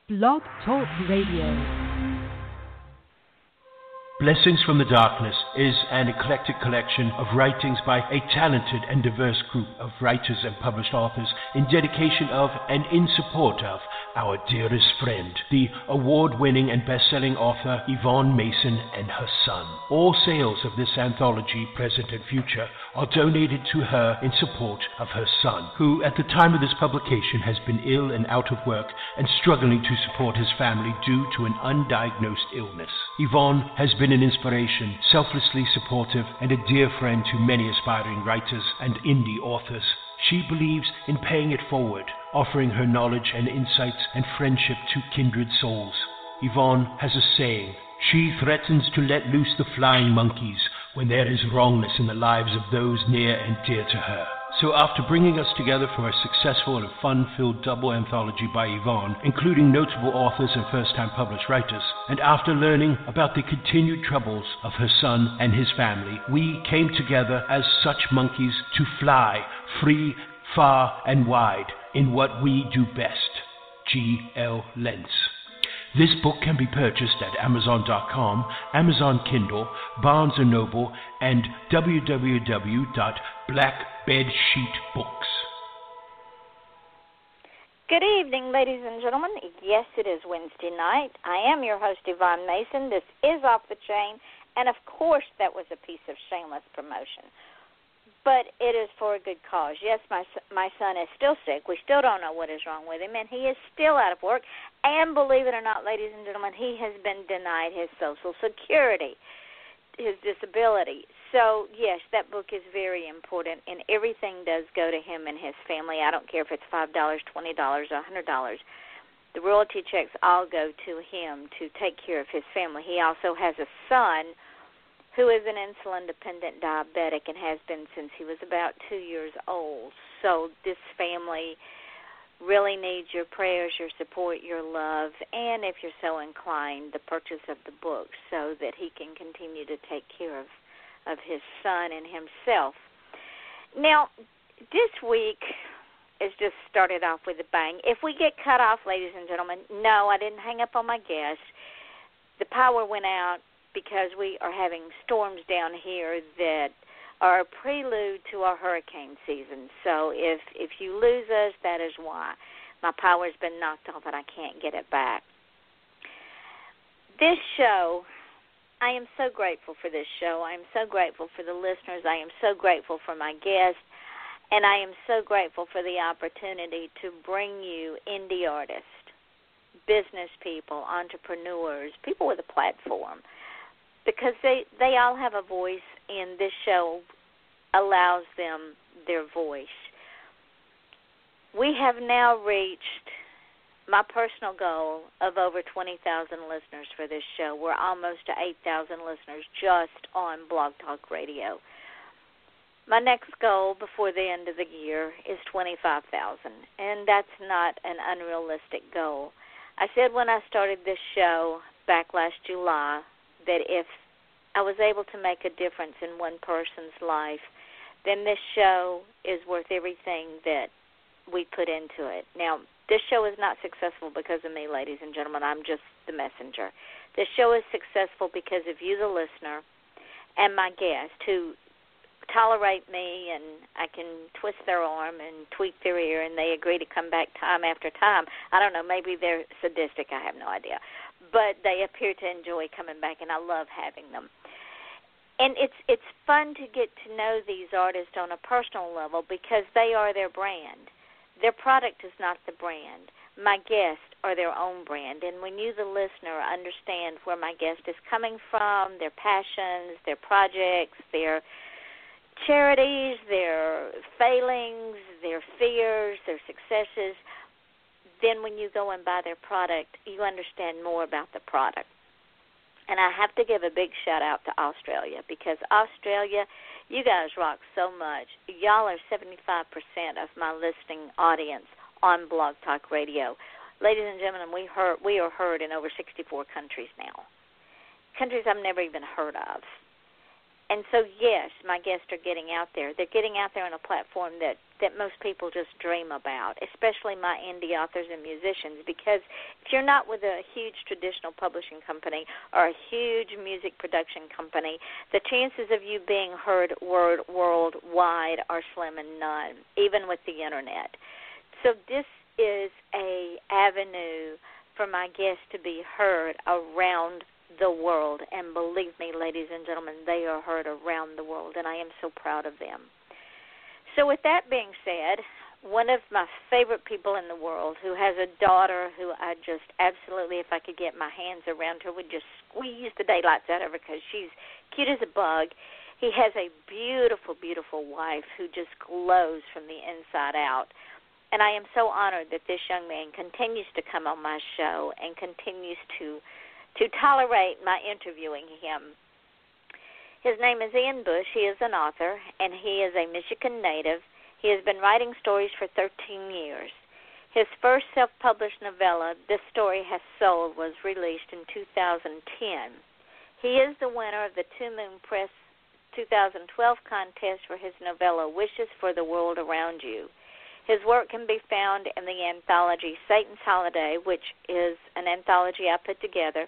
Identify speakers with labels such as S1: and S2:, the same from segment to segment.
S1: Blog Talk Radio.
S2: Blessings from the Darkness is an eclectic collection of writings by a talented and diverse group of writers and published authors in dedication of and in support of our dearest friend, the award-winning and best-selling author Yvonne Mason and her son. All sales of this anthology, present and future, are donated to her in support of her son, who at the time of this publication has been ill and out of work and struggling to support his family due to an undiagnosed illness. Yvonne has been an inspiration, selflessly supportive, and a dear friend to many aspiring writers and indie authors. She believes in paying it forward, offering her knowledge and insights and friendship to kindred souls. Yvonne has a saying: she threatens to let loose the flying monkeys when there is wrongness in the lives of those near and dear to her. So after bringing us together for a successful and fun-filled double anthology by Yvonne, including notable authors and first-time published writers, and after learning about the continued troubles of her son and his family, we came together as such monkeys to fly free, far, and wide in what we do best. G.L. Lentz. This book can be purchased at Amazon.com, Amazon Kindle, Barnes & Noble, and www.blackbedsheetbooks.
S3: Good evening, ladies and gentlemen. Yes, it is Wednesday night. I am your host, Yvonne Mason. This is Off the Chain, and of course that was a piece of shameless promotion. But it is for a good cause. Yes, my son is still sick. We still don't know what is wrong with him, and he is still out of work. And believe it or not, ladies and gentlemen, he has been denied his Social Security, his disability. So, yes, that book is very important, and everything does go to him and his family. I don't care if it's $5, $20, or $100. The royalty checks all go to him to take care of his family. He also has a son who is an insulin-dependent diabetic and has been since he was about 2 years old. So this family really needs your prayers, your support, your love, and if you're so inclined, the purchase of the book so that he can continue to take care of his son and himself. Now, this week is just started off with a bang. If we get cut off, ladies and gentlemen, no, I didn't hang up on my guest. The power went out because we are having storms down here that are a prelude to our hurricane season. So if you lose us, that is why. My power's been knocked off and I can't get it back. This show, I am so grateful for this show. I am so grateful for the listeners. I am so grateful for my guests. And I am so grateful for the opportunity to bring you indie artists, business people, entrepreneurs, people with a platform, because they all have a voice, and this show allows them their voice. We have now reached my personal goal of over 20,000 listeners for this show. We're almost to 8,000 listeners just on Blog Talk Radio. My next goal before the end of the year is 25,000, and that's not an unrealistic goal. I said when I started this show back last July that if I was able to make a difference in one person's life, then this show is worth everything that we put into it. Now, this show is not successful because of me, ladies and gentlemen. I'm just the messenger. This show is successful because of you, the listener, and my guest, who tolerate me, and I can twist their arm and tweak their ear, and they agree to come back time after time. I don't know, maybe they're sadistic, I have no idea. But they appear to enjoy coming back, and I love having them. And it's fun to get to know these artists on a personal level because they are their brand. Their product is not the brand. My guests are their own brand. And when you, the listener, understand where my guest is coming from, their passions, their projects, their charities, their failings, their fears, their successes, then when you go and buy their product, you understand more about the product. And I have to give a big shout-out to Australia because Australia, you guys rock so much. Y'all are 75% of my listening audience on Blog Talk Radio. Ladies and gentlemen, we are heard in over 64 countries now, countries I've never even heard of. And so, yes, my guests are getting out there. They're getting out there on a platform that that most people just dream about, especially my indie authors and musicians, because if you're not with a huge traditional publishing company or a huge music production company, the chances of you being heard worldwide are slim and none, even with the Internet. So this is a avenue for my guests to be heard around the world, and believe me, ladies and gentlemen, they are heard around the world, and I am so proud of them. So with that being said, one of my favorite people in the world who has a daughter who I just absolutely, if I could get my hands around her, would just squeeze the daylights out of her because she's cute as a bug. He has a beautiful, beautiful wife who just glows from the inside out. And I am so honored that this young man continues to come on my show and continues to tolerate my interviewing him. His name is Ian Bush. He is an author, and he is a Michigan native. He has been writing stories for 13 years. His first self-published novella, This Story Has Soul, was released in 2010. He is the winner of the Two Moon Press 2012 contest for his novella, Wishes for the World Around You. His work can be found in the anthology Satan's Holiday, which is an anthology I put together,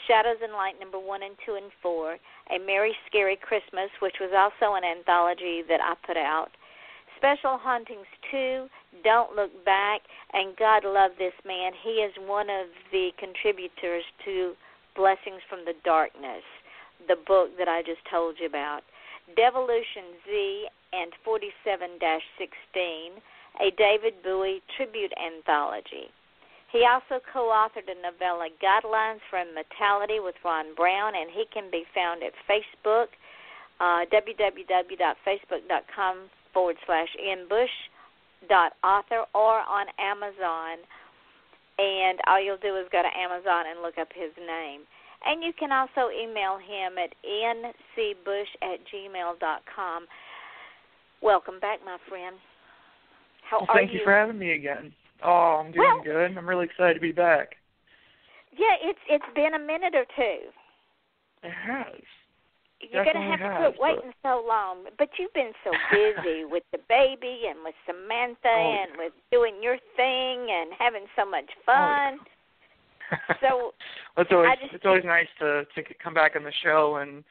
S3: Shadows and Light number 1 and 2 and 4, A Merry Scary Christmas, which was also an anthology that I put out, Special Hauntings 2, Don't Look Back, and God Love This Man. He is one of the contributors to Blessings from the Darkness, the book that I just told you about, Devolution Z and 47-16, a David Bowie tribute anthology. He also co-authored a novella, Guidelines for Immortality with Ron Brown, and he can be found at Facebook, www.facebook.com/ianbush.author, or on Amazon. And all you'll do is go to Amazon and look up his name. And you can also email him at ncbush@gmail.com. Welcome back, my friend. How are you?
S4: Thank you for having me again. Oh, I'm doing good. I'm really excited to be back.
S3: Yeah, it's been a minute or two.
S4: It has.
S3: You're going to have to quit waiting so long. But you've been so busy with the baby and with Samantha and with doing your thing and having so much fun. So
S4: it's always nice to come back on the show and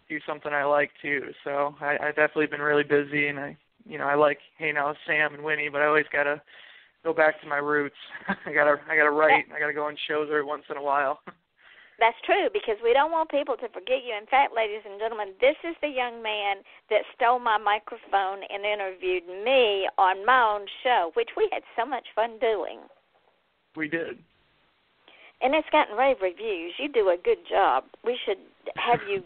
S4: do something I like too. So I've definitely been really busy, and I like hanging out with Sam and Winnie, but I always gotta go back to my roots. I gotta write. I gotta go on shows every once in a while.
S3: That's true, because we don't want people to forget you. In fact, ladies and gentlemen, this is the young man that stole my microphone and interviewed me on my own show, which we had so much fun doing.
S4: We did.
S3: And it's gotten rave reviews. You do a good job. We should have you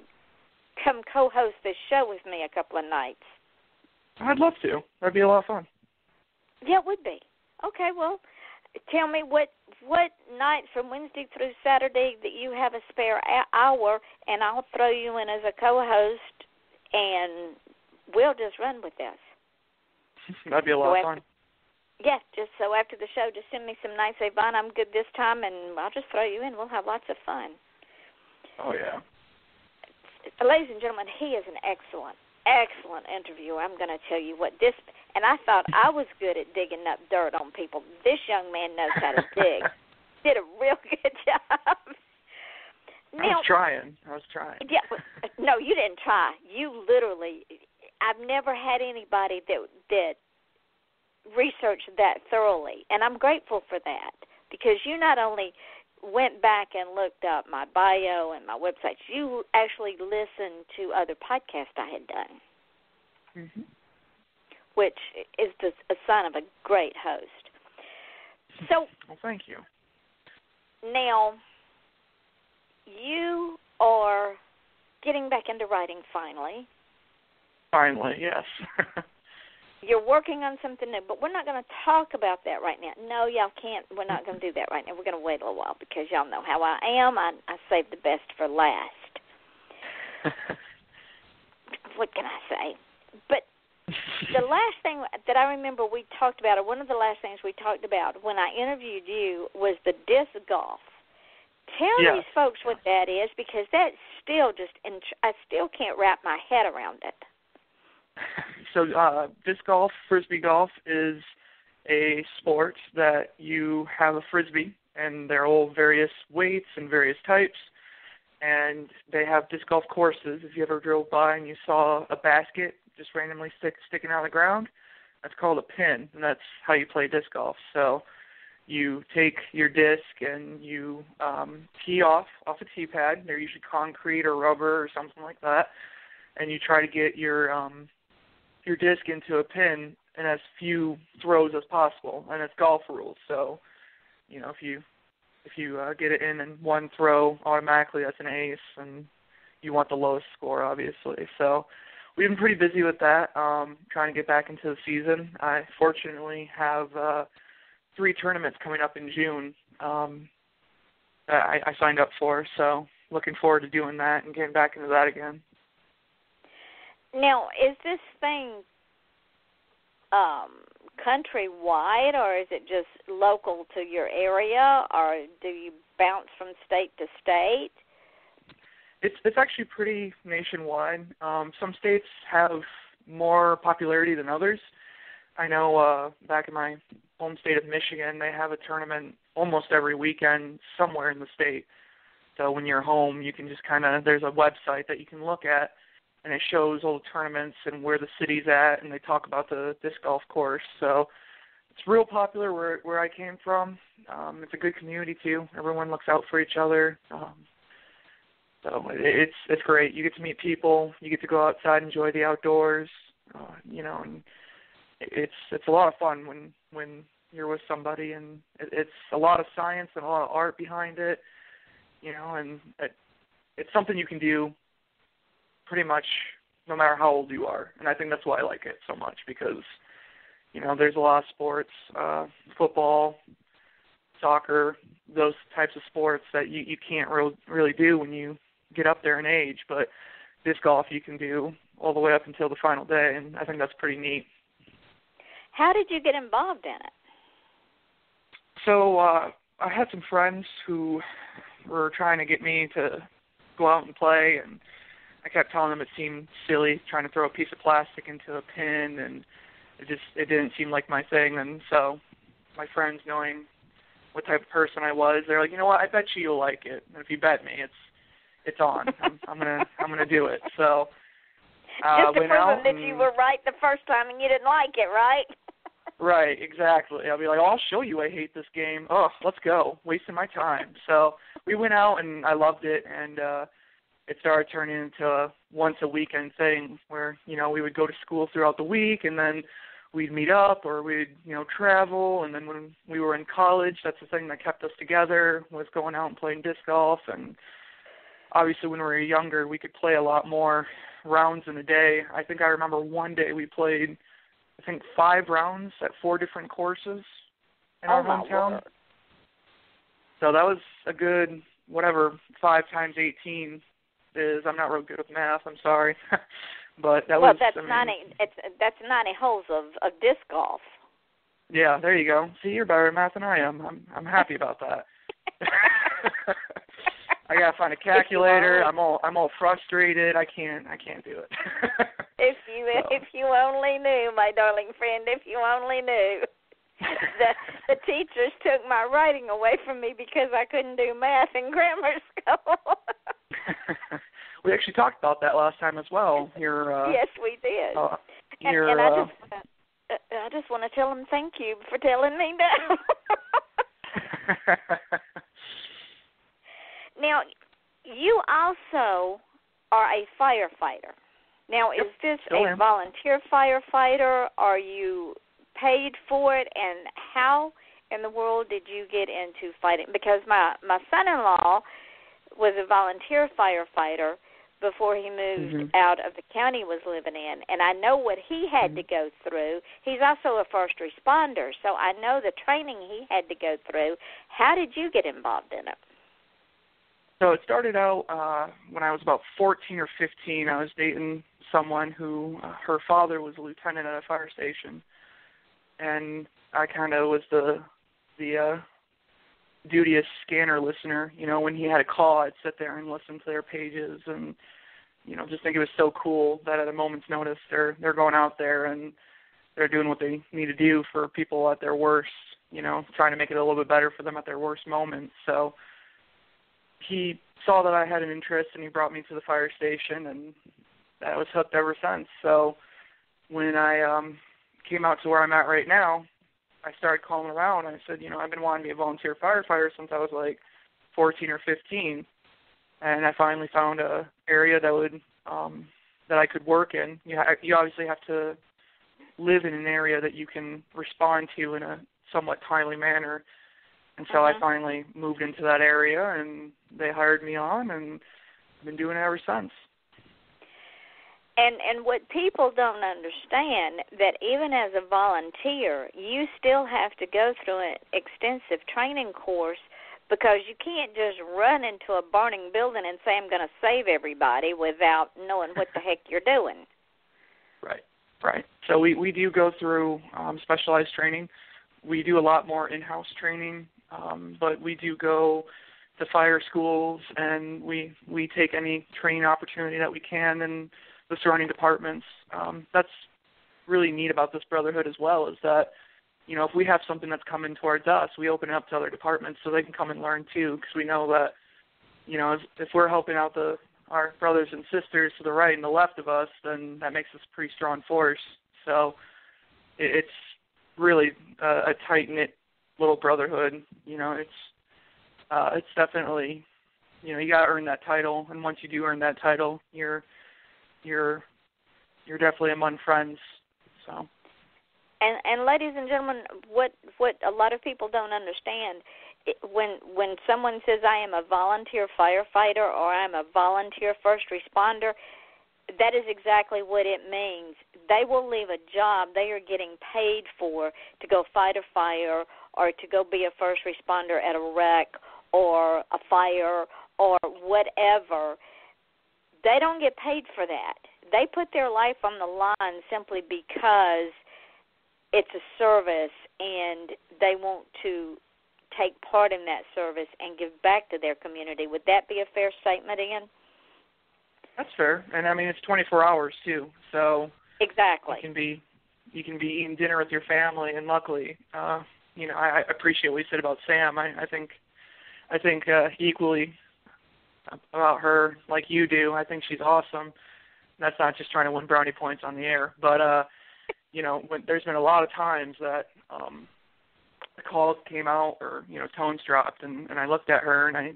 S3: come co-host this show with me a couple of nights.
S4: I'd love to. That'd be a lot of fun.
S3: Yeah, it would be. Okay, well, tell me what nights from Wednesday through Saturday that you have a spare hour, and I'll throw you in as a co-host, and we'll just run with this.
S4: That'd be a lot of fun.
S3: Yeah, just so after the show, just send me some nights. Say, Vaughn, I'm good this time, and I'll just throw you in. We'll have lots of fun.
S4: Oh, yeah.
S3: Ladies and gentlemen, he is an excellent interviewer. I'm going to tell you what this, and I thought I was good at digging up dirt on people. This young man knows how to dig. Did a real good job. Now, I was trying. Yeah, no, you didn't try. You literally, I've never had anybody that researched that thoroughly, and I'm grateful for that, because you not only went back and looked up my bio and my websites, you actually listened to other podcasts I had done, which is a sign of a great host. So,
S4: well, thank you.
S3: Now, you are getting back into writing finally.
S4: Finally, yes.
S3: You're working on something new, but we're not going to talk about that right now. No, y'all can't. We're not going to do that right now. We're going to wait a little while, because y'all know how I am. I save the best for last. What can I say? But the last thing that I remember we talked about, or one of the last things we talked about when I interviewed you, was the disc golf. Tell these folks what that is, because that's still I still can't wrap my head around it.
S4: So disc golf, frisbee golf, is a sport that you have a frisbee, and they're all various weights and various types, and they have disc golf courses. If you ever drove by and you saw a basket just randomly sticking out of the ground, that's called a pin, and that's how you play disc golf. So you take your disc and you tee off a tee pad. They're usually concrete or rubber or something like that, and you try to get your disc into a pin in as few throws as possible, and it's golf rules. So, you know, if you get it in one throw, automatically that's an ace, and you want the lowest score, obviously. So we've been pretty busy with that, trying to get back into the season. I fortunately have 3 tournaments coming up in June that I signed up for, so looking forward to doing that and getting back into that again.
S3: Now, is this thing countrywide, or is it just local to your area, or do you bounce from state to state?
S4: It's actually pretty nationwide. Some states have more popularity than others. I know back in my home state of Michigan, they have a tournament almost every weekend somewhere in the state. So when you're home, you can just there's a website that you can look at, and it shows all the tournaments and where the city's at, and they talk about the disc golf course. So it's real popular where I came from. It's a good community, too. Everyone looks out for each other. So it's great. You get to meet people. You get to go outside and enjoy the outdoors, and it's a lot of fun when you're with somebody, and it's a lot of science and a lot of art behind it, and it's something you can do pretty much no matter how old you are. And I think that's why I like it so much, because, there's a lot of sports, football, soccer, those types of sports that you can't really do when you get up there in age, but disc golf you can do all the way up until the final day, and I think that's pretty neat.
S3: How did you get involved in it?
S4: So I had some friends who were trying to get me to go out and play, and I kept telling them it seemed silly trying to throw a piece of plastic into a pin, and it didn't seem like my thing. And so my friends, knowing what type of person I was, they're like, you know what, I bet you'll like it. And if you bet me, it's on. I'm gonna do it. So
S3: just to
S4: went
S3: prove
S4: out
S3: that you were right the first time and you didn't like it, right?
S4: Right, exactly. I'll be like, I'll show you I hate this game. Oh, let's go. Wasting my time. So we went out, and I loved it, and it started turning into a once-a-weekend thing where, we would go to school throughout the week, and then we'd meet up, or we'd, travel, and then when we were in college, that's the thing that kept us together, was going out and playing disc golf, and obviously when we were younger, we could play a lot more rounds in a day. I think I remember one day we played 5 rounds at 4 different courses in our hometown. So that was a good, 5 times 18 is. I'm not real good with math, I'm sorry. But that was...
S3: Well, that's 90 holes of disc golf.
S4: Yeah, there you go. See, you're better at math than I am. I'm happy about that. I gotta find a calculator. I'm all frustrated. I can't do it.
S3: If you only knew, my darling friend, if you only knew. The teachers took my writing away from me because I couldn't do math in grammar school.
S4: We actually talked about that last time as well.
S3: Yes, we did.
S4: And
S3: I just want to tell them thank you for telling me that. Now, you also are a firefighter. Now, is this a volunteer firefighter? Are you paid for it? And how in the world did you get into fighting? Because my son-in-law was a volunteer firefighter before he moved out of the county he was living in, and I know what he had to go through. He's also a first responder, so I know the training he had to go through. How did you get involved in it?
S4: So it started out when I was about 14 or 15. I was dating someone who, her father was a lieutenant at a fire station, and I kind of was the duteous scanner listener. When he had a call, I'd sit there and listen to their pages and just think it was so cool that at a moment's notice they're going out there and they're doing what they need to do for people at their worst, trying to make it a little bit better for them at their worst moment. So he saw that I had an interest, and he brought me to the fire station, and I was hooked ever since. So when I came out to where I'm at right now, I started calling around. I said, I've been wanting to be a volunteer firefighter since I was like 14 or 15, and I finally found a area that would that I could work in. You obviously have to live in an area that you can respond to in a somewhat timely manner. And so I finally moved into that area, and they hired me on, and I've been doing it ever since.
S3: And what people don't understand, that even as a volunteer, you still have to go through an extensive training course, because you can't just run into a burning building and say, I'm going to save everybody, without knowing what the heck you're doing.
S4: Right. So we do go through specialized training. We do a lot more in-house training, but we do go to fire schools, and we take any training opportunity that we can in the surrounding departments. That's really neat about this brotherhood as well, is that, if we have something that's coming towards us, we open it up to other departments so they can come and learn too, because we know that, if we're helping out our brothers and sisters to the right and the left of us, then that makes us a pretty strong force. So it's really a tight-knit little brotherhood. It's definitely, you got to earn that title, and once you do earn that title, you're definitely among friends. So.
S3: And ladies and gentlemen, what a lot of people don't understand, when someone says I am a volunteer firefighter or I'm a volunteer first responder, that is exactly what it means. They will leave a job they are getting paid for to go fight a fire, or to go be a first responder at a wreck or a fire or whatever. They don't get paid for that. They put their life on the line simply because it's a service, and they want to take part in that service and give back to their community. Would that be a fair statement, Ian?
S4: That's fair, and I mean it's 24 hours too, so
S3: exactly.
S4: You can be eating dinner with your family, and luckily, I appreciate what you said about Sam. I think equally about her like you do. I think she's awesome. That's not just trying to win brownie points on the air, but when there's been a lot of times that the calls came out, or tones dropped, and I looked at her and I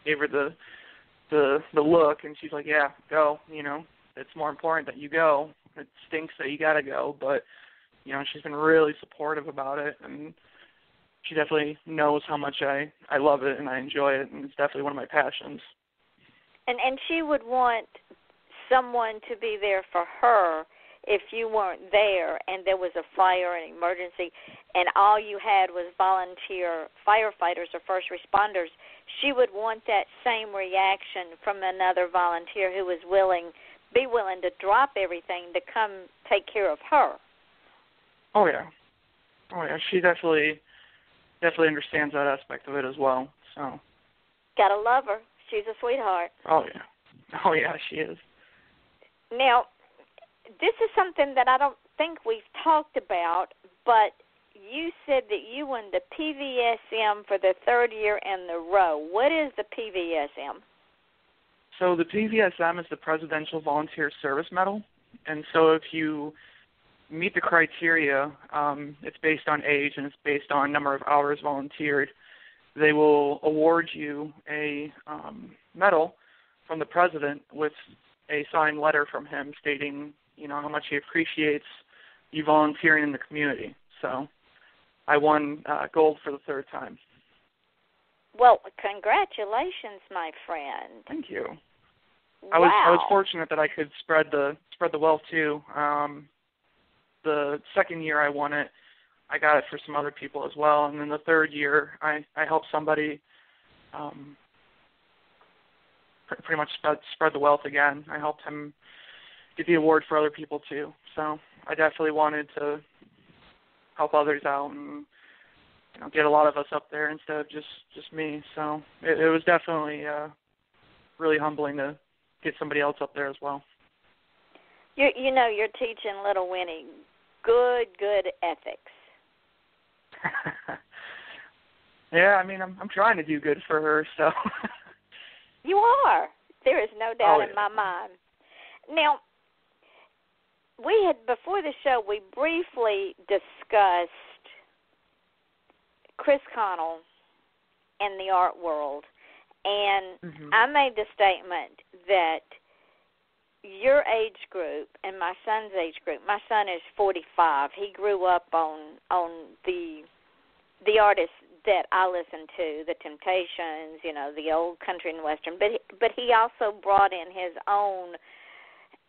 S4: gave her the look, and she's like, yeah, go. It's more important that you go. It stinks that you got to go, but she's been really supportive about it, and she definitely knows how much I love it and I enjoy it, and it's definitely one of my passions.
S3: And she would want someone to be there for her if you weren't there and there was a fire, an emergency, and all you had was volunteer firefighters or first responders. She would want that same reaction from another volunteer who was willing to drop everything to come take care of her.
S4: Oh yeah. She definitely understands that aspect of it as well. So.
S3: Gotta love her. She's a sweetheart.
S4: Oh yeah, she is.
S3: Now, this is something that I don't think we've talked about, but you said that you won the PVSM for the third year in a row. What is the PVSM?
S4: So the PVSM is the Presidential Volunteer Service Medal, and so if you meet the criteria, it's based on age and it's based on number of hours volunteered. They will award you a medal from the president with a signed letter from him stating, how much he appreciates you volunteering in the community. So I won gold for the third time.
S3: Well, congratulations, my friend.
S4: Thank you.
S3: Wow.
S4: I was fortunate that I could spread the wealth too. The second year I won it, I got it for some other people as well, and then the third year I helped somebody pretty much spread the wealth again. I helped him get the award for other people too. So I definitely wanted to help others out and get a lot of us up there instead of just me. So it was definitely really humbling to get somebody else up there as well.
S3: You know, you're teaching little Winnie good ethics.
S4: Yeah, I mean, I'm trying to do good for her, so.
S3: You are. There is no doubt in my mind. Now, before the show, we briefly discussed Chris Connell and the art world, and I made the statement that your age group and my son's age group, my son is 45. He grew up on the artists that I listened to, the Temptations, you know, the old country and western, but he also brought in his own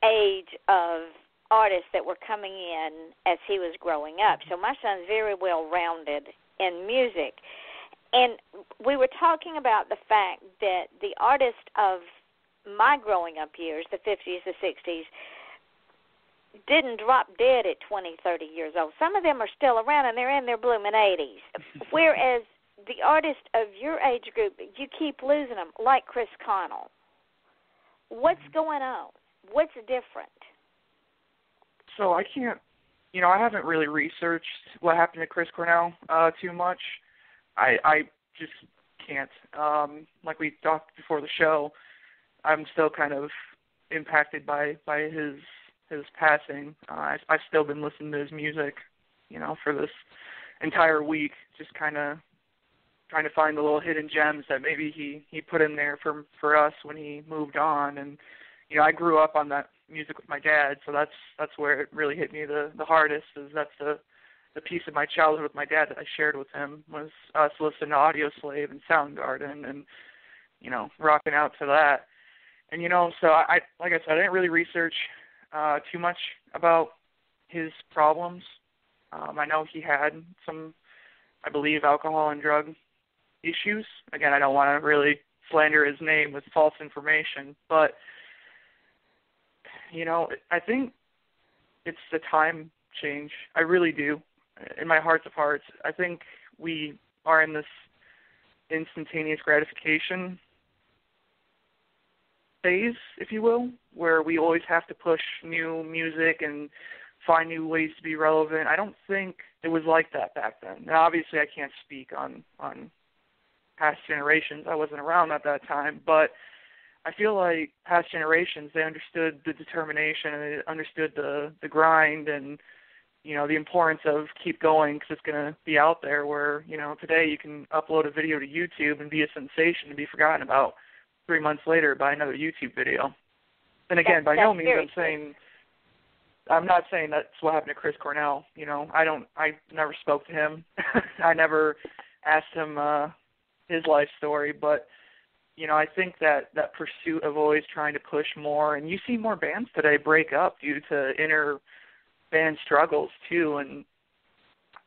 S3: age of artists that were coming in as he was growing up. So my son's very well rounded in music. And we were talking about the fact that the artists of my growing up years, the 50s, the 60s, didn't drop dead at 20, 30 years old. Some of them are still around, and they're in their blooming 80s. Whereas the artists of your age group, you keep losing them, like Chris Connell. What's going on? What's different?
S4: So I can't, I haven't really researched what happened to Chris Cornell too much. I just can't. Like we talked before the show, I'm still kind of impacted by his passing. I've still been listening to his music, for this entire week, just kind of trying to find the little hidden gems that maybe he put in there for us when he moved on. And I grew up on that music with my dad, so that's where it really hit me the hardest. Is that's the piece of my childhood with my dad that I shared with him, was us listening to Audio Slave and Soundgarden and rocking out to that. And so I like I said, I didn't really research too much about his problems. I know he had some, I believe, alcohol and drug issues. Again, I don't want to really slander his name with false information, but I think it's the time change. I really do. In my heart of hearts, I think we are in this instantaneous gratification phase, if you will, where we always have to push new music and find new ways to be relevant. I don't think it was like that back then. Now, obviously, I can't speak on past generations. I wasn't around at that time, but I feel like past generations, they understood the determination and they understood the grind and, the importance of keep going because it's going to be out there where, today you can upload a video to YouTube and be a sensation and be forgotten about 3 months later by another YouTube video. And again, by no means I'm not saying that's what happened to Chris Cornell. I never spoke to him. I never asked him his life story, but I think that pursuit of always trying to push more, and you see more bands today break up due to inner band struggles too, and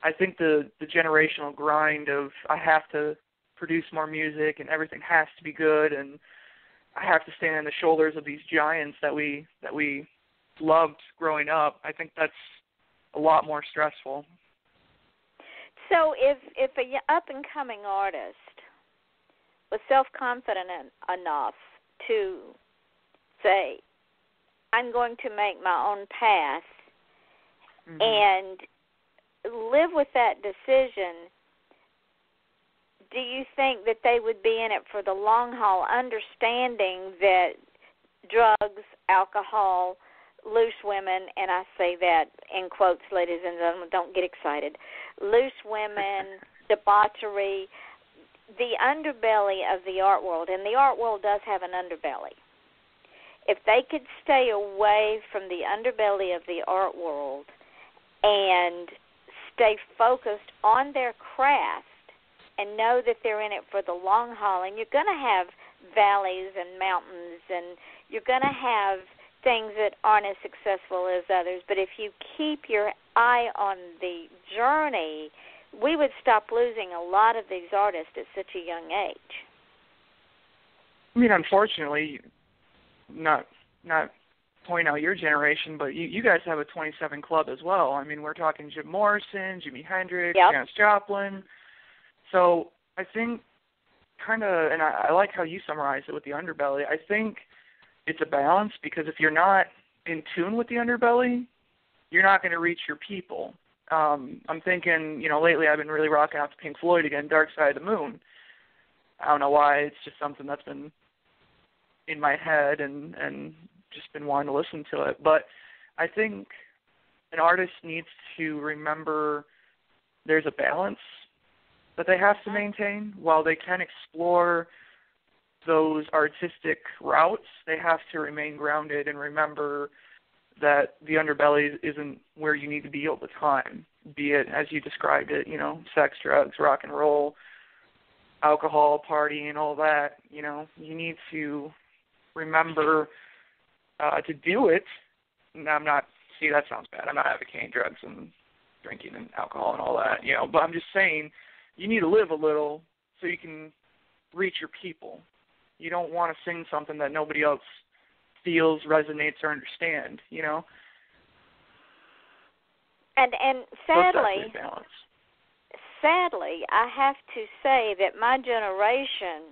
S4: I think the generational grind of I have to produce more music and everything has to be good and I have to stand on the shoulders of these giants that we loved growing up, I think that's a lot more stressful.
S3: So if an up-and-coming artist was self-confident enough to say, I'm going to make my own path and live with that decision, do you think that they would be in it for the long haul, understanding that drugs, alcohol, loose women, and I say that in quotes, ladies and gentlemen, don't get excited, loose women, debauchery, the underbelly of the art world, and the art world does have an underbelly. If they could stay away from the underbelly of the art world and stay focused on their craft and know that they're in it for the long haul, and you're going to have valleys and mountains, and you're going to have things that aren't as successful as others, but if you keep your eye on the journey, we would stop losing a lot of these artists at such a young age.
S4: I mean, unfortunately, not point out your generation, but you guys have a 27 club as well. I mean, we're talking Jim Morrison, Jimi Hendrix, Janis Joplin. So I think kind of, and I like how you summarize it with the underbelly, I think it's a balance, because if you're not in tune with the underbelly, you're not going to reach your people. I'm thinking, lately I've been really rocking out to Pink Floyd again, Dark Side of the Moon. I don't know why, it's just something that's been in my head and just been wanting to listen to it. But I think an artist needs to remember there's a balance that they have to maintain. While they can explore those artistic routes, they have to remain grounded and remember that the underbelly isn't where you need to be all the time, be it, as you described it, sex, drugs, rock and roll, alcohol, partying, all that. You need to remember to do it. And that sounds bad. I'm not advocating drugs and drinking and alcohol and all that, but I'm just saying you need to live a little so you can reach your people. You don't want to sing something that nobody else feels, resonates, or understand,
S3: And sadly, I have to say that my generation,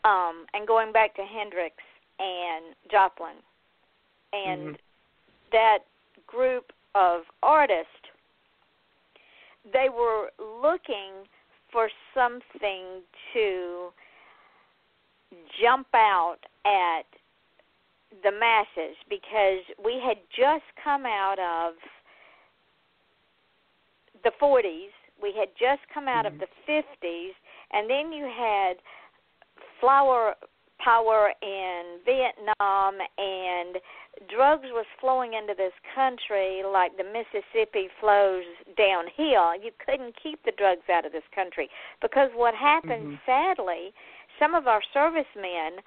S3: and going back to Hendrix and Joplin, and that group of artists, they were looking for something to jump out at the masses, because we had just come out of the 40s, we had just come out of the 50s, and then you had flower power in Vietnam, and drugs was flowing into this country like the Mississippi flows downhill. You couldn't keep the drugs out of this country, because what happened, sadly, some of our servicemen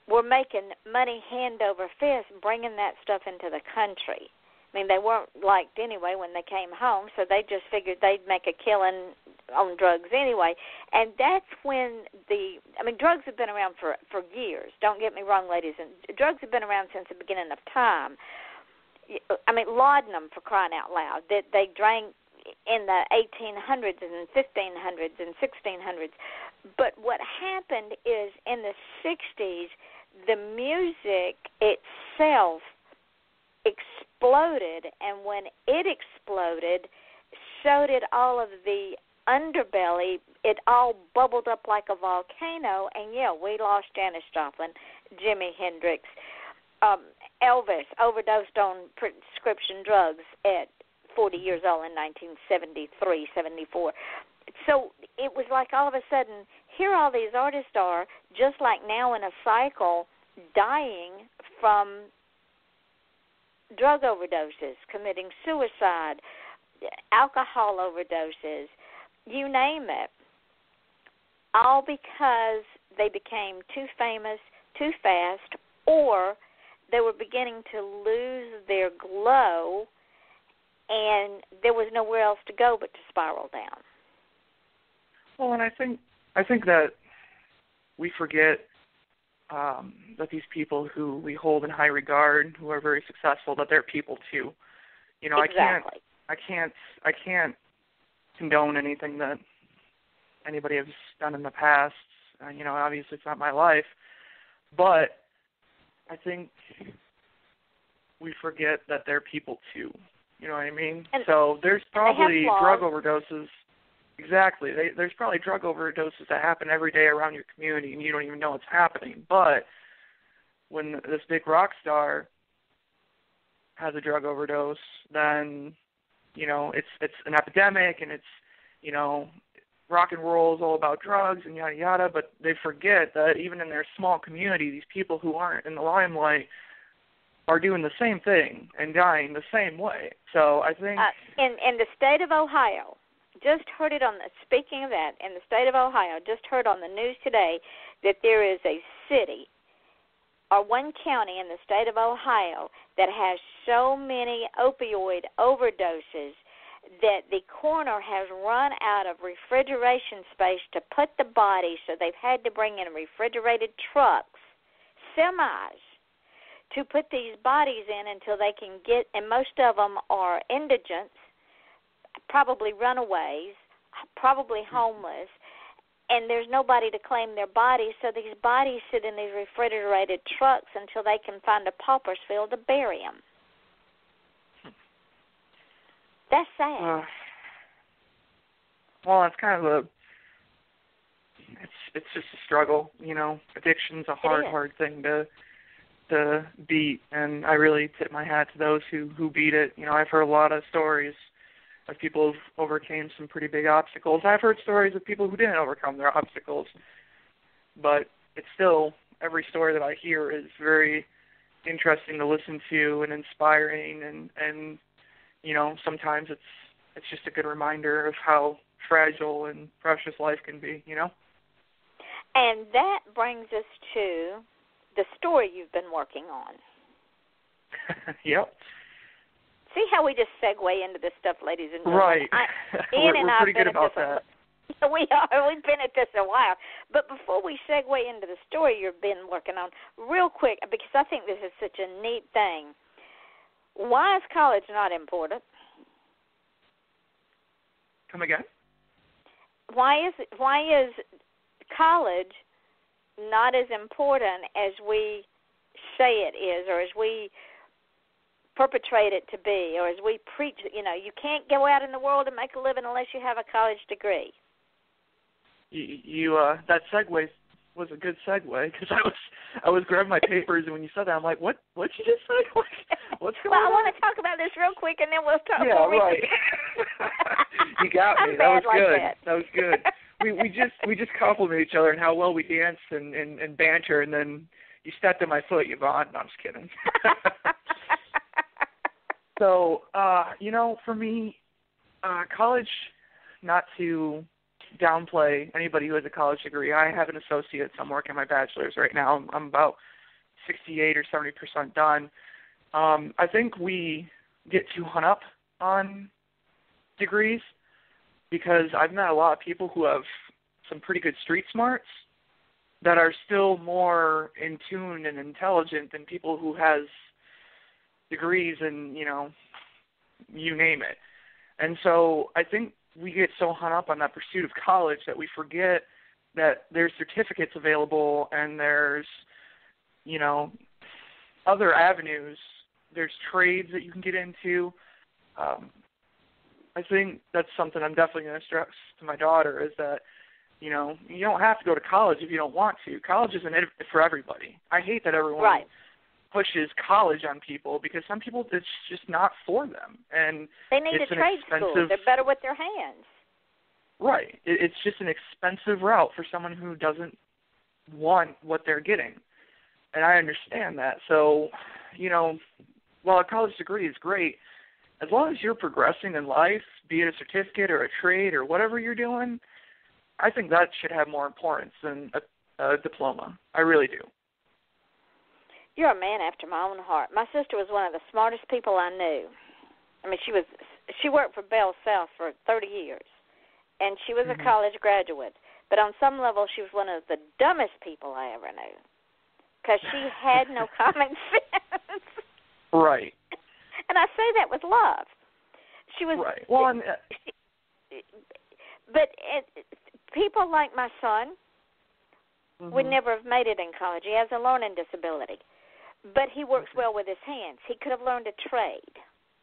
S3: were making money hand over fist, bringing that stuff into the country. I mean, they weren't liked anyway when they came home, so they just figured they'd make a killing on drugs anyway. And that's when drugs have been around for years. Don't get me wrong, ladies. And drugs have been around since the beginning of time. Laudanum, for crying out loud, that they drank in the 1800s and 1500s and 1600s. But what happened is in the 60s, the music itself exploded, and when it exploded, so did all of the underbelly. It all bubbled up like a volcano, and we lost Janis Joplin, Jimi Hendrix. Elvis overdosed on prescription drugs at 40 years old in 1973, 74. So it was like all of a sudden, here all these artists are, just like now in a cycle, dying from drug overdoses, committing suicide, alcohol overdoses, you name it, all because they became too famous too fast, or they were beginning to lose their glow, and there was nowhere else to go but to spiral down.
S4: Well, and I think that we forget that these people who we hold in high regard, who are very successful, that they're people too.
S3: Exactly.
S4: I can't condone anything that anybody has done in the past. Obviously it's not my life, but I think we forget that they're people too. You know what I mean?
S3: And
S4: so there's probably drug
S3: flaws.
S4: overdoses. Exactly. There's probably drug overdoses that happen every day around your community, and you don't even know it's happening. But when this big rock star has a drug overdose, then it's an epidemic, and it's rock and roll is all about drugs and yada yada. But they forget that even in their small community, these people who aren't in the limelight are doing the same thing and dying the same way. So I think
S3: in the state of Ohio. Just heard it speaking of that, in the state of Ohio, just heard on the news today that there is a city or one county in the state of Ohio that has so many opioid overdoses that the coroner has run out of refrigeration space to put the bodies, so they've had to bring in refrigerated trucks, semis, to put these bodies in until they can get, and most of them are indigents, probably runaways, probably homeless, and there's nobody to claim their bodies, so these bodies sit in these refrigerated trucks until they can find a pauper's field to bury them. That's sad.
S4: Well, it's kind of it's just a struggle, you know. Addiction's a hard thing to beat, and I really tip my hat to those who beat it. You know, I've heard a lot of stories of people who've overcame some pretty big obstacles. I've heard stories of people who didn't overcome their obstacles, but it's still, every story that I hear is very interesting to listen to and inspiring, and you know, sometimes it's just a good reminder of how fragile and precious life can be, you know?
S3: And that brings us to the story you've been working on.
S4: Yep.
S3: See how we just segue into this stuff, ladies and gentlemen?
S4: Right.
S3: Ian and I
S4: we're pretty good about that.
S3: We are. We've been at this a while. But before we segue into the story you've been working on, real quick, because I think this is such a neat thing, why is college not important?
S4: Come again?
S3: Why is college not as important as we say it is, or as we perpetrate it to be, or as we preach? You know, you can't go out in the world and make a living unless you have a college degree.
S4: You that segue was a good segue, because I was grabbing my papers, and when you said that, I'm like, what did you just say? What's going on?
S3: Well, I want to talk about this real quick, and then we'll talk.
S4: Yeah, right. You got me. That was good. That was good. We just compliment each other and how well we dance and banter, and then you stepped on my foot, Yvonne. No, I'm just kidding. So, you know, for me, college, not to downplay anybody who has a college degree. I have an associate's. I'm working my bachelor's right now. I'm about 68 or 70% done. I think we get too hung up on degrees, because I've met a lot of people who have some pretty good street smarts that are still more in tune and intelligent than people who has degrees and, you know, you name it. And so I think we get so hung up on that pursuit of college that we forget that there's certificates available, and there's, you know, other avenues. There's trades that you can get into. I think that's something I'm definitely going to stress to my daughter, is that, you know, you don't have to go to college if you don't want to. College isn't for everybody. I hate that everyone pushes college on people, because some people, it's just not for them. And
S3: they need a trade school. They're better with their hands.
S4: Right. It's just an expensive route for someone who doesn't want what they're getting. And I understand that. So, you know, while a college degree is great, as long as you're progressing in life, be it a certificate or a trade or whatever you're doing, I think that should have more importance than a diploma. I really do.
S3: You're a man after my own heart. My sister was one of the smartest people I knew. I mean, she worked for Bell South for 30 years, and she was a college graduate. But on some level, she was one of the dumbest people I ever knew, because she had no common sense.
S4: Right.
S3: And I say that with love. She was
S4: right. Well,
S3: but people like my son would never have made it in college. He has a learning disability, but he works well with his hands. He could have learned a trade.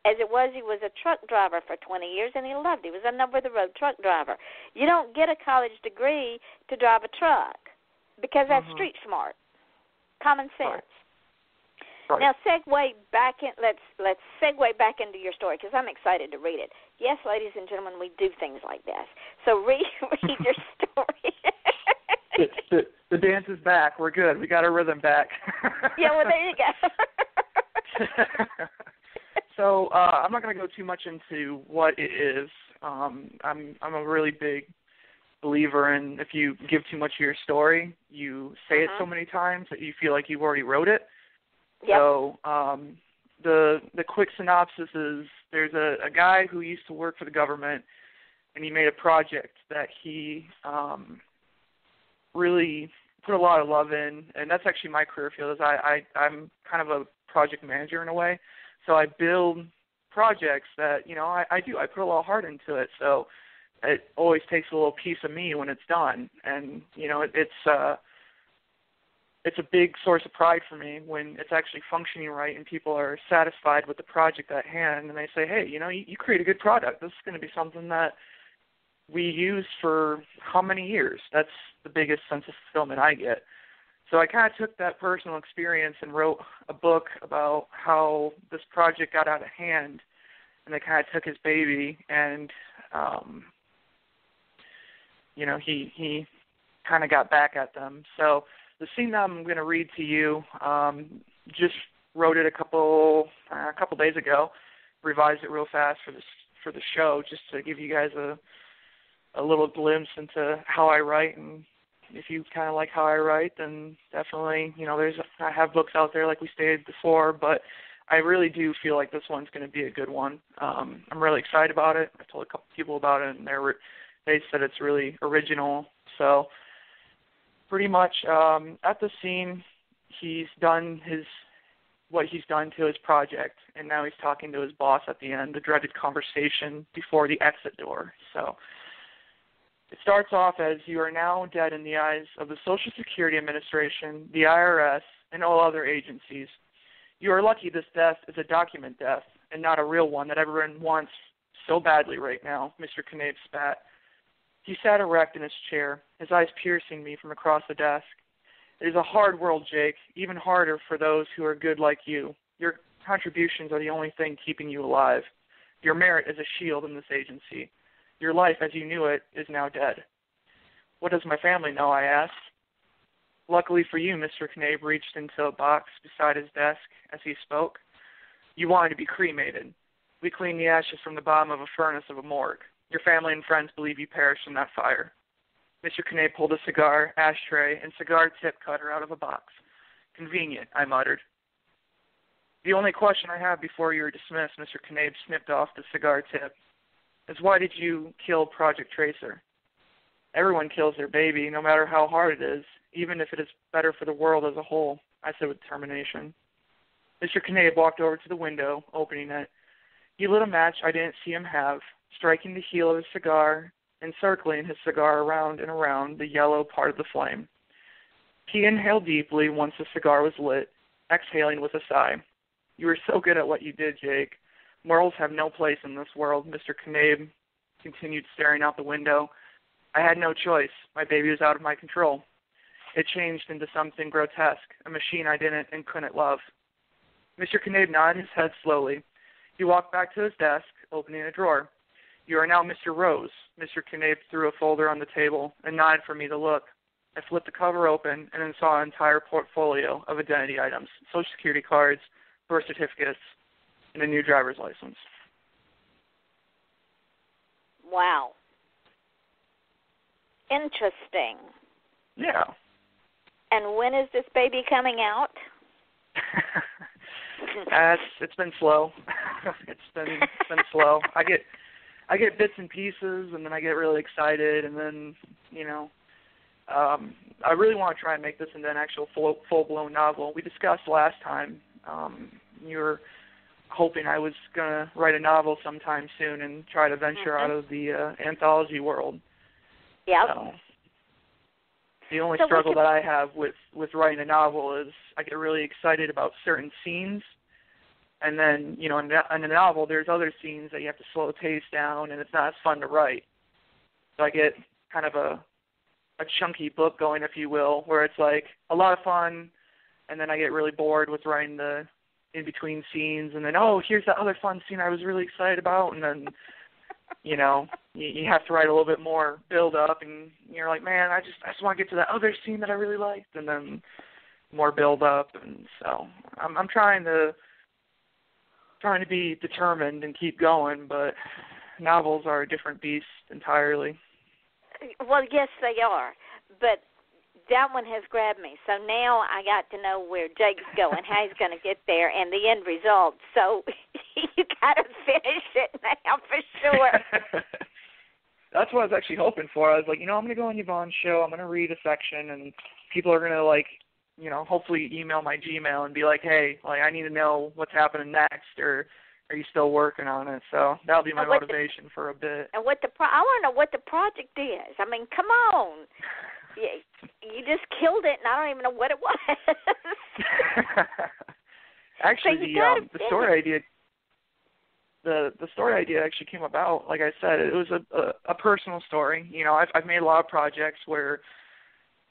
S3: As it was, he was a truck driver for 20 years, and he loved it. He was a over-the-road truck driver. You don't get a college degree to drive a truck, because that's street smart, common sense. Right. Now, segue back in. Let's segue back into your story, because I'm excited to read it. Yes, ladies and gentlemen, we do things like this. So read your story.
S4: The dance is back. We're good. We got our rhythm back.
S3: Yeah, well, there you go.
S4: So I'm not going to go too much into what it is. I'm a really big believer in, if you give too much of your story, you say it so many times that you feel like you've already wrote it. Yep. So the quick synopsis is, there's a guy who used to work for the government, and he made a project that he really put a lot of love in, and that's actually my career field. Is I'm kind of a project manager in a way, so I build projects that, you know, I put a lot of heart into it. So it always takes a little piece of me when it's done. And, you know, it's a big source of pride for me when it's actually functioning right and people are satisfied with the project at hand and they say, hey, you know, you create a good product. This is going to be something that we use for how many years? That's the biggest sense of fulfillment I get. So I kind of took that personal experience and wrote a book about how this project got out of hand, and they kind of took his baby and, you know, he kind of got back at them. So the scene that I'm going to read to you, just wrote it a couple days ago, revised it real fast for the show, just to give you guys a little glimpse into how I write. And if you kind of like how I write, then definitely, you know, I have books out there like we stated before, but I really do feel like this one's going to be a good one. I'm really excited about it. I told a couple people about it, and they said it's really original. So pretty much at the scene, he's done what he's done to his project, and now he's talking to his boss at the end, the dreaded conversation before the exit door. So it starts off as, you are now dead in the eyes of the Social Security Administration, the IRS, and all other agencies. You are lucky this death is a document death and not a real one that everyone wants so badly right now, Mr. Knabe spat. He sat erect in his chair, his eyes piercing me from across the desk. It is a hard world, Jake, even harder for those who are good like you. Your contributions are the only thing keeping you alive. Your merit is a shield in this agency. Your life as you knew it is now dead. What does my family know, I asked. Luckily for you, Mr. Knabe reached into a box beside his desk as he spoke. You wanted to be cremated. We cleaned the ashes from the bottom of a furnace of a morgue. Your family and friends believe you perished in that fire. Mr. Knabe pulled a cigar, ashtray, and cigar tip cutter out of a box. Convenient, I muttered. The only question I have before you are dismissed, Mr. Knabe snipped off the cigar tip, is why did you kill Project Tracer? Everyone kills their baby, no matter how hard it is, even if it is better for the world as a whole, I said with determination. Mr. Knabe walked over to the window, opening it. He lit a match I didn't see him have, striking the heel of his cigar and circling his cigar around and around the yellow part of the flame. He inhaled deeply once the cigar was lit, exhaling with a sigh. You were so good at what you did, Jake. Morals have no place in this world, Mr. Knabe continued staring out the window. I had no choice. My baby was out of my control. It changed into something grotesque, a machine I didn't and couldn't love. Mr. Knabe nodded his head slowly. He walked back to his desk, opening a drawer. You are now Mr. Rose. Mr. Knabe threw a folder on the table and nodded for me to look. I flipped the cover open and then saw an entire portfolio of identity items, Social Security cards, birth certificates, and a new driver's license.
S3: Wow. Interesting.
S4: Yeah.
S3: And when is this baby coming out?
S4: It's been slow. It's been slow. I get bits and pieces, and then I get really excited, and then, you know, I really want to try and make this into an actual full-blown novel. We discussed last time, you were hoping I was going to write a novel sometime soon and try to venture out of the anthology world.
S3: Yep.
S4: The only struggle that I have with writing a novel is I get really excited about certain scenes, and then, you know, in a novel there's other scenes that you have to slow the pace down, and it's not as fun to write. So I get kind of a chunky book going, if you will, where it's like a lot of fun, and then I get really bored with writing the in-between scenes, and then, oh, here's that other fun scene I was really excited about, and then, you know, you have to write a little bit more build up, and you're like, man, I just want to get to that other scene that I really liked, and then more build up, and so I'm trying to be determined and keep going, but novels are a different beast entirely.
S3: Well, yes, they are, but that one has grabbed me. So now I got to know where Jake's going, how he's going to get there, and the end result. So you got to finish it now for sure.
S4: That's what I was actually hoping for. I was like, you know, I'm going to go on Yvonne's show. I'm going to read a section, and people are going to, like, you know, hopefully email my Gmail and be like, hey, like, I need to know what's happening next, or are you still working on it? So that'll be my motivation for a bit.
S3: And I want to know what the project is. I mean, come on. You just killed it, and I don't even know what it was.
S4: Actually,
S3: so
S4: the story idea. The story idea actually came about, like I said, it was a personal story. You know, I've made a lot of projects where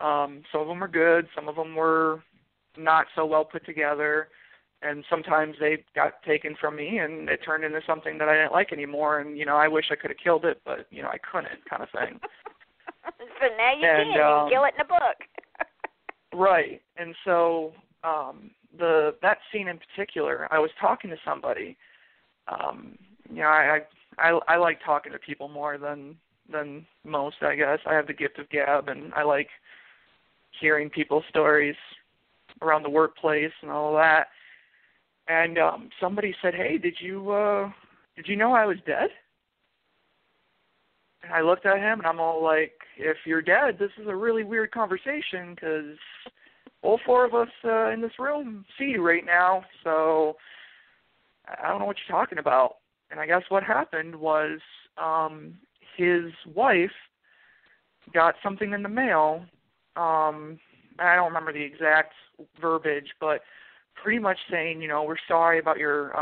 S4: some of them were good, some of them were not so well put together, and sometimes they got taken from me and it turned into something that I didn't like anymore, and, you know, I wish I could have killed it, but, you know, I couldn't, kind of thing.
S3: So now you can. You kill it in a book.
S4: Right. And so that scene in particular, I was talking to somebody. You know, I like talking to people more than most, I guess. I have the gift of gab, and I like hearing people's stories around the workplace and all that. And somebody said, "Hey, did you know I was dead?" And I looked at him, and I'm all like, "If you're dead, this is a really weird conversation because all four of us in this room see you right now, so I don't know what you're talking about." And I guess what happened was his wife got something in the mail. I don't remember the exact verbiage, but pretty much saying, you know, we're sorry about your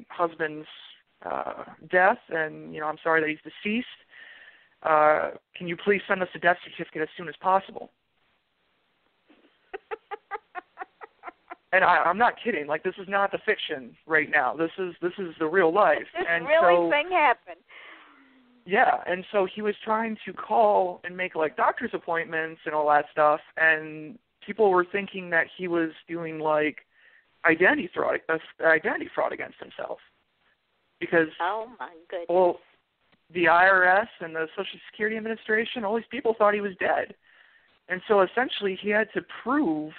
S4: husband's death, and, you know, I'm sorry that he's deceased. Can you please send us a death certificate as soon as possible? And I'm not kidding. Like, this is not the fiction right now. This is the real life.
S3: This
S4: and
S3: really thing happened.
S4: Yeah, and so he was trying to call and make, like, doctor's appointments and all that stuff, and people were thinking that he was doing, like, identity fraud against himself. Because,
S3: oh my goodness.
S4: Well, the IRS and the Social Security Administration, all these people thought he was dead. And so essentially he had to prove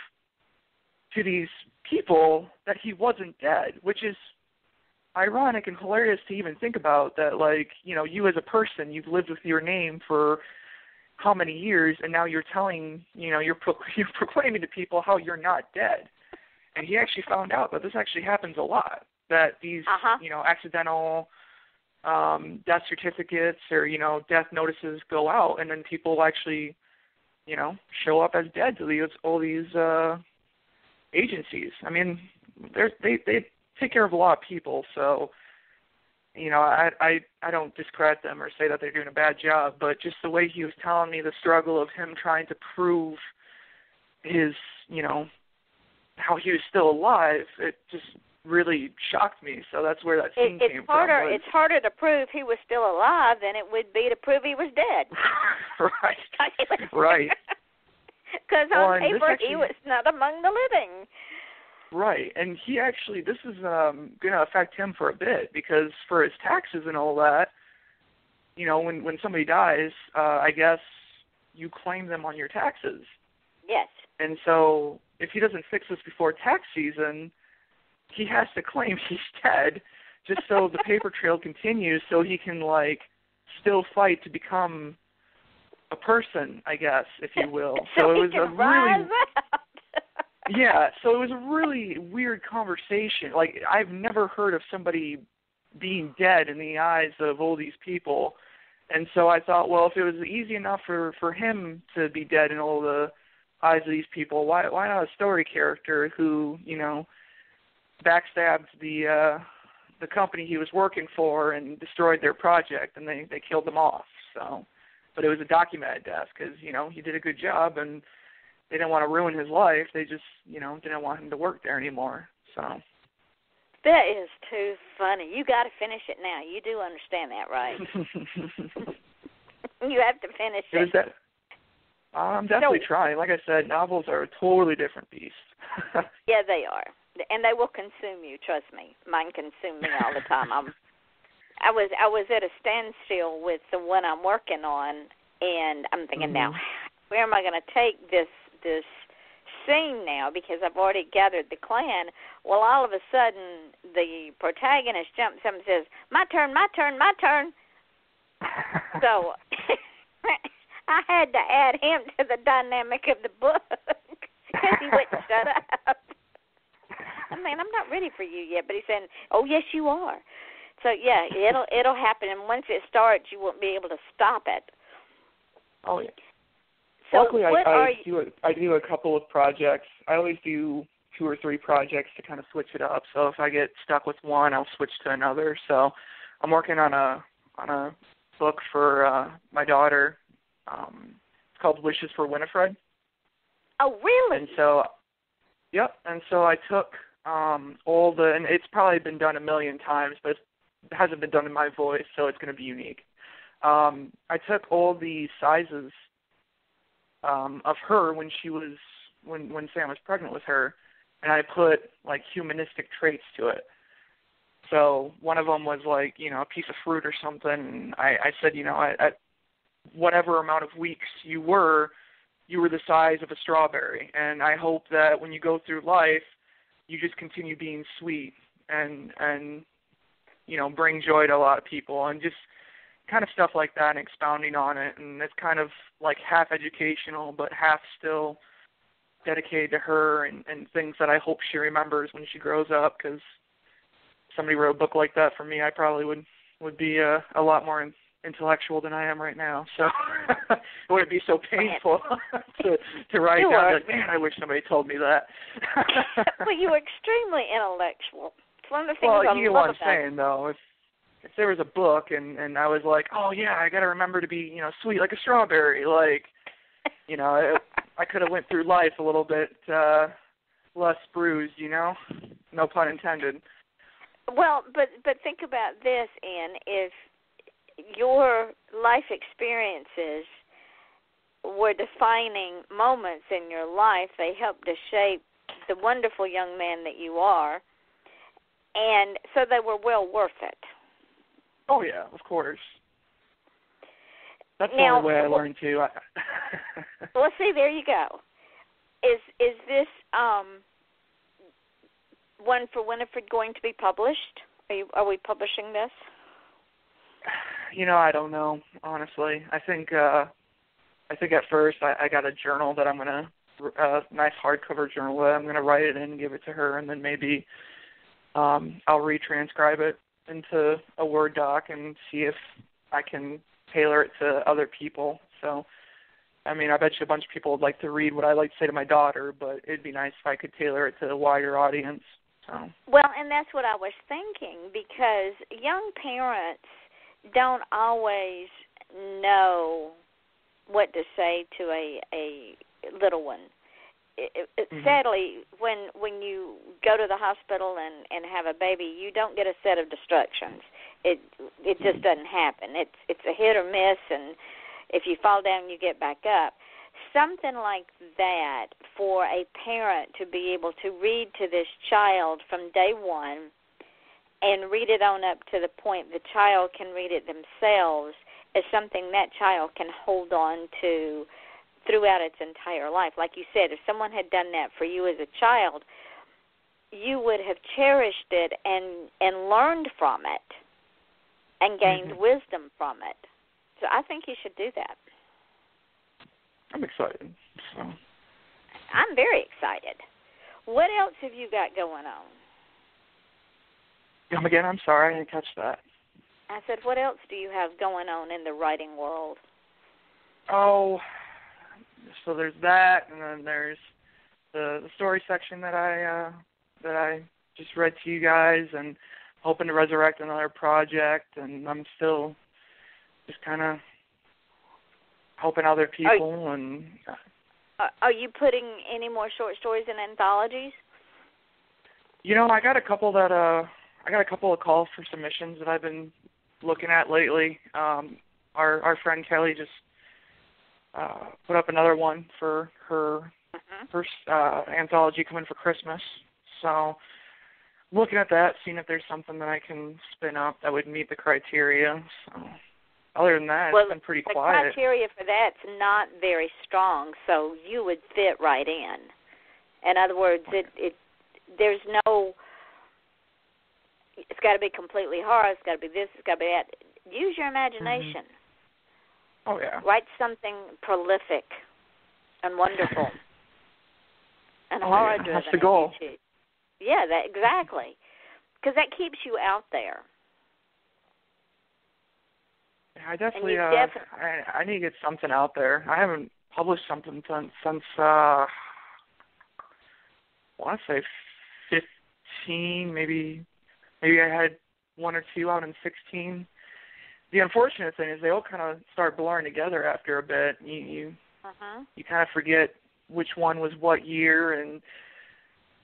S4: to these people that he wasn't dead, which is ironic and hilarious to even think about, that, like, you know, you as a person, you've lived with your name for how many years, and now you're telling, you know, you're proclaiming to people how you're not dead. And he actually found out that this actually happens a lot, that these, you know, accidental death certificates or, you know, death notices go out, and then people actually, you know, show up as dead to all these agencies. I mean, they take care of a lot of people, so, you know, I don't discredit them or say that they're doing a bad job, but just the way he was telling me the struggle of him trying to prove his, you know, how he was still alive, it just really shocked me. So that's where that scene came from.
S3: It's harder to prove he was still alive than it would be to prove he was dead.
S4: Right. Right.
S3: Because on paper, he was not among the living.
S4: Right, and he actually, this is going to affect him for a bit, because for his taxes and all that, you know, when somebody dies, I guess you claim them on your taxes.
S3: Yes.
S4: And so if he doesn't fix this before tax season, he has to claim he's dead just so the paper trail continues, so he can, like, still fight to become a person, I guess, if you will.
S3: So
S4: it was
S3: a really
S4: yeah, so it was a really weird conversation. Like, I've never heard of somebody being dead in the eyes of all these people. And so I thought, well, if it was easy enough for him to be dead in all the eyes of these people, why not a story character who, you know, backstabbed the company he was working for and destroyed their project, and they killed them off. So, but it was a documented death because, you know, he did a good job, and they didn't want to ruin his life. They just, you know, didn't want him to work there anymore. So
S3: that is too funny. You got to finish it now. You do understand that, right? You have to finish it.
S4: I'm definitely trying. Like I said, novels are a totally different beast.
S3: Yeah, they are. And they will consume you, trust me. Mine consume me all the time. I was at a standstill with the one I'm working on, and I'm thinking, now, where am I going to take this scene now? Because I've already gathered the clan. Well, all of a sudden, the protagonist jumps up and says, my turn, my turn, my turn. So I had to add him to the dynamic of the book because he wouldn't shut up. I mean, I'm not ready for you yet, but he's saying, oh, yes, you are. So yeah, it'll happen, and once it starts, you won't be able to stop it.
S4: Oh yeah.
S3: So
S4: luckily, I do a couple of projects. I always do 2 or 3 projects to kind of switch it up. So if I get stuck with one, I'll switch to another. So I'm working on a book for my daughter. It's called Wishes for Winifred.
S3: Oh, really?
S4: And so, yep. And so I took all the, and it's probably been done a million times, but it hasn't been done in my voice, so it's going to be unique. I took all the sizes of her when she was, when Sam was pregnant with her, and I put like humanistic traits to it. So one of them was like, a piece of fruit or something. And I said, at whatever amount of weeks you were the size of a strawberry. And I hope that when you go through life, you just continue being sweet and bring joy to a lot of people, and just kind of stuff like that, and expounding on it. And it's kind of like half educational, but half still dedicated to her and things that I hope she remembers when she grows up, because somebody wrote a book like that for me, I probably would be a lot more intellectual than I am right now. So it wouldn't be so painful to write down, like, man, I wish somebody told me that.
S3: Well, you were extremely intellectual. It's one of the things
S4: well,
S3: I
S4: you know
S3: love
S4: what I'm
S3: about
S4: saying, though. If there was a book and I was like, oh, yeah, I got to remember to be, sweet like a strawberry, like, I could have went through life a little bit less bruised, no pun intended.
S3: Well, but think about this, Ian. If your life experiences were defining moments in your life, they helped to shape the wonderful young man that you are, and so they were well worth it.
S4: Oh, yeah, of course. That's
S3: now,
S4: the only way I learned, too.
S3: Well, see, there you go. Is this one for Winifred going to be published? Are we publishing this?
S4: I don't know, honestly. I think at first I got a journal that I'm going to, a nice hardcover journal that I'm going to write it in and give it to her, and then maybe I'll retranscribe it into a Word doc and see if I can tailor it to other people. So, I mean, I bet you a bunch of people would like to read what I like to say to my daughter, but it'd be nice if I could tailor it to a wider audience. So.
S3: Well, and that's what I was thinking, because young parents don't always know what to say to a little one. Sadly, when you go to the hospital and have a baby, you don't get a set of instructions. It just doesn't happen. It's a hit or miss, and if you fall down, you get back up. Something like that for a parent to be able to read to this child from day one and read it on up to the point the child can read it themselves is something that child can hold on to throughout its entire life. Like you said, if someone had done that for you as a child, you would have cherished it and learned from it and gained wisdom from it. So I think you should do that.
S4: I'm excited. So.
S3: I'm very excited. What else have you got going on?
S4: Come again? I'm sorry, I didn't catch that.
S3: I said, what else do you have going on in the writing world?
S4: Oh, so there's that, and then there's the story section that I just read to you guys, and hoping to resurrect another project, and I'm still just kind of helping other people.
S3: Are you putting any more short stories in anthologies?
S4: I got a couple of calls for submissions that I've been looking at lately. Our friend Kelly just put up another one for her first anthology coming for Christmas. So looking at that, seeing if there's something that I can spin up that would meet the criteria. So other than that, it's been pretty quiet.
S3: The criteria for that's not very strong, so you would fit right in. In other words, there's no, it's got to be completely hard, it's got to be this, it's got to be that. Use your imagination.
S4: Oh, yeah.
S3: Write something prolific and wonderful and horror-driven.
S4: That's the goal.
S3: Yeah, exactly. Because that keeps you out there.
S4: I definitely, I need to get something out there. I haven't published something since I want to say 15, maybe I had one or two out in 16. The unfortunate thing is they all kind of start blurring together after a bit. You kind of forget which one was what year, and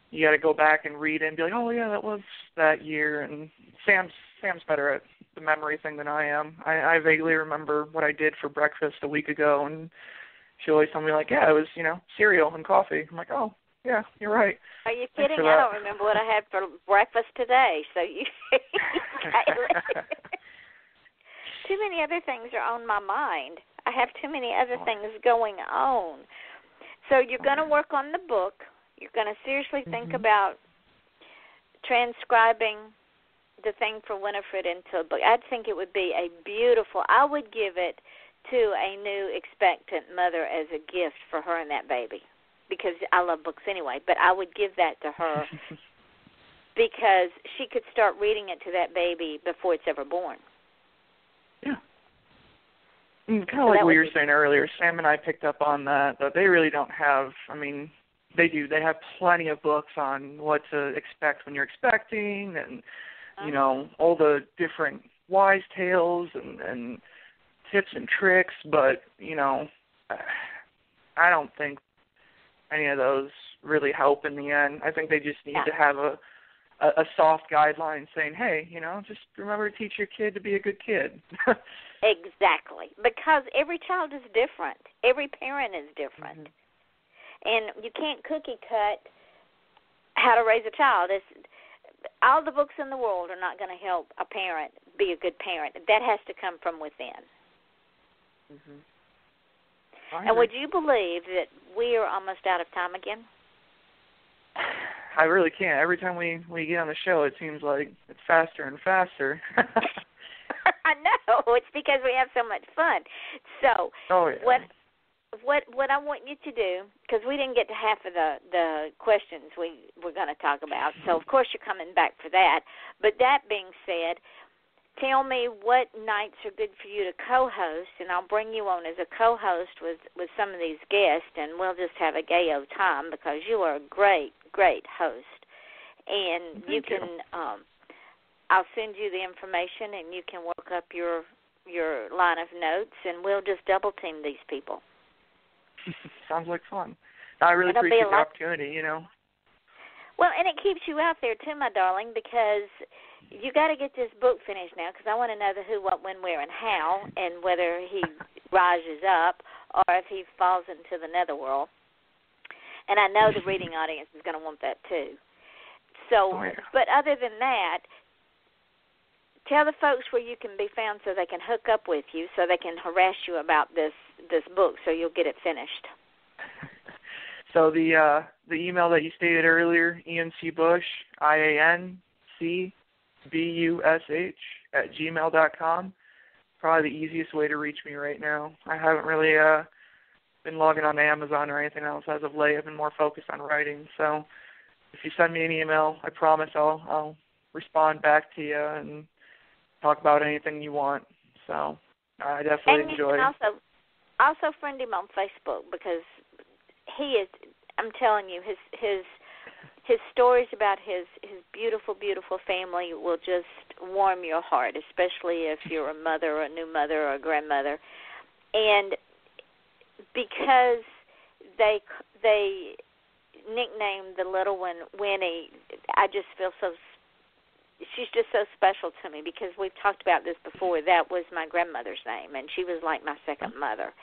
S4: you got to go back and read it and be like, oh yeah, that was that year. And Sam's better at the memory thing than I am. I vaguely remember what I did for breakfast a week ago, and she always told me like, yeah, it was cereal and coffee. I'm like, oh yeah, you're right.
S3: Are you kidding? I don't remember what I had for breakfast today. So you too many other things are on my mind. I have too many other things going on. So you're going to work on the book. You're going to seriously think about transcribing the thing for Winifred into a book. I think it would be I would give it to a new expectant mother as a gift for her and that baby, because I love books anyway, but I would give that to her because she could start reading it to that baby before it's ever born.
S4: Yeah. Kind of like what you were saying earlier, Sam and I picked up on that they really don't have, they do. They have plenty of books on what to expect when you're expecting, and all the different wise tales and tips and tricks. But I don't think any of those really help in the end. I think they just need to have a soft guideline saying, hey, just remember to teach your kid to be a good kid.
S3: Exactly, because every child is different. Every parent is different. And you can't cookie cut how to raise a child. All the books in the world are not going to help a parent be a good parent. That has to come from within. And would you believe that we are almost out of time again?
S4: I really can't. Every time we get on the show, it seems like it's faster and faster.
S3: I know. It's because we have so much fun. So what I want you to do, because we didn't get to half of the questions we were going to talk about, so of course you're coming back for that. But that being said, tell me what nights are good for you to co-host, and I'll bring you on as a co-host with some of these guests, and we'll just have a gay old time, because you are a great, great host. And you can, I'll send you the information, and you can work up your line of notes, and we'll just double team these people.
S4: Sounds like fun. I really appreciate the opportunity,
S3: Well, and it keeps you out there too, my darling, because you got to get this book finished now, because I want to know the who, what, when, where, and how, and whether he rises up or if he falls into the netherworld. And I know the reading audience is going to want that too. So, but other than that, tell the folks where you can be found so they can hook up with you, so they can harass you about this book, so you'll get it finished.
S4: So the email that you stated earlier, ENCBush, IANCBUSH @gmail.com, probably the easiest way to reach me right now. I haven't really been logging on to Amazon or anything else as of late. I've been more focused on writing. So if you send me an email, I promise I'll respond back to you and talk about anything you want. So I definitely enjoy.
S3: And also friend him on Facebook, because he is, I'm telling you, his stories about his beautiful, beautiful family will just warm your heart, especially if you're a mother or a new mother or a grandmother. And because they nicknamed the little one Winnie, I just feel she's just so special to me, because we've talked about this before. That was my grandmother's name, and she was like my second mother.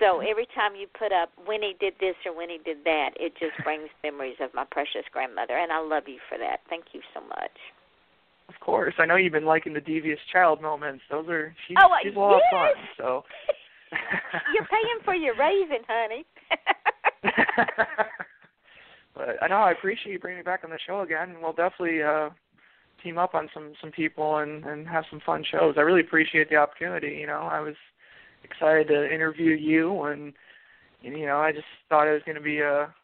S3: So every time you put up Winnie did this or Winnie did that, it just brings memories of my precious grandmother, and I love you for that. Thank you so much.
S4: Of course. I know you've been liking the devious child moments. She's a lot of fun. So.
S3: You're paying for your raising, honey.
S4: But I know I appreciate you bringing me back on the show again, and we'll definitely team up on some people and have some fun shows. I really appreciate the opportunity. I was excited to interview you, and I just thought it was going to be a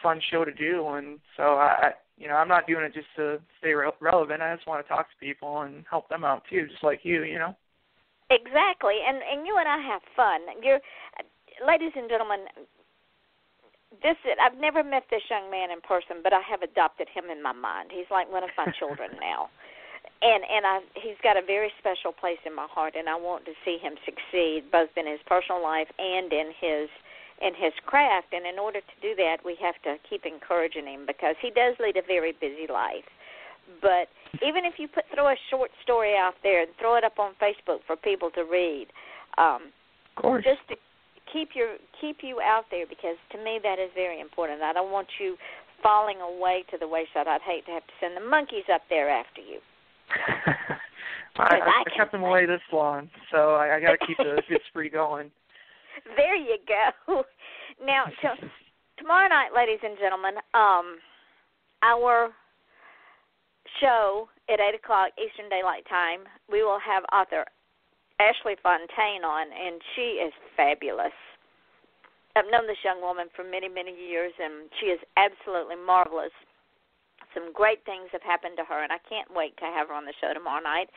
S4: fun show to do, and so I'm not doing it just to stay relevant. I just want to talk to people and help them out too, just like you.
S3: Exactly, and you and I have fun. Ladies and gentlemen, I've never met this young man in person, but I have adopted him in my mind. He's like one of my children now. And he's got a very special place in my heart, and I want to see him succeed both in his personal life and in his craft. And in order to do that, we have to keep encouraging him because he does lead a very busy life. But even if you throw a short story out there and throw it up on Facebook for people to read,
S4: of course,
S3: just to keep you out there, because to me that is very important. I don't want you falling away to the wayside. I'd hate to have to send the monkeys up there after you.
S4: I kept them away this long, so I got to keep the good spree going.
S3: There you go. Now, tomorrow night, ladies and gentlemen, our show at 8 o'clock Eastern Daylight Time, we will have author Ashley Fontaine on, and she is fabulous. I've known this young woman for many, many years, and she is absolutely marvelous. Some great things have happened to her, and I can't wait to have her on the show tomorrow night.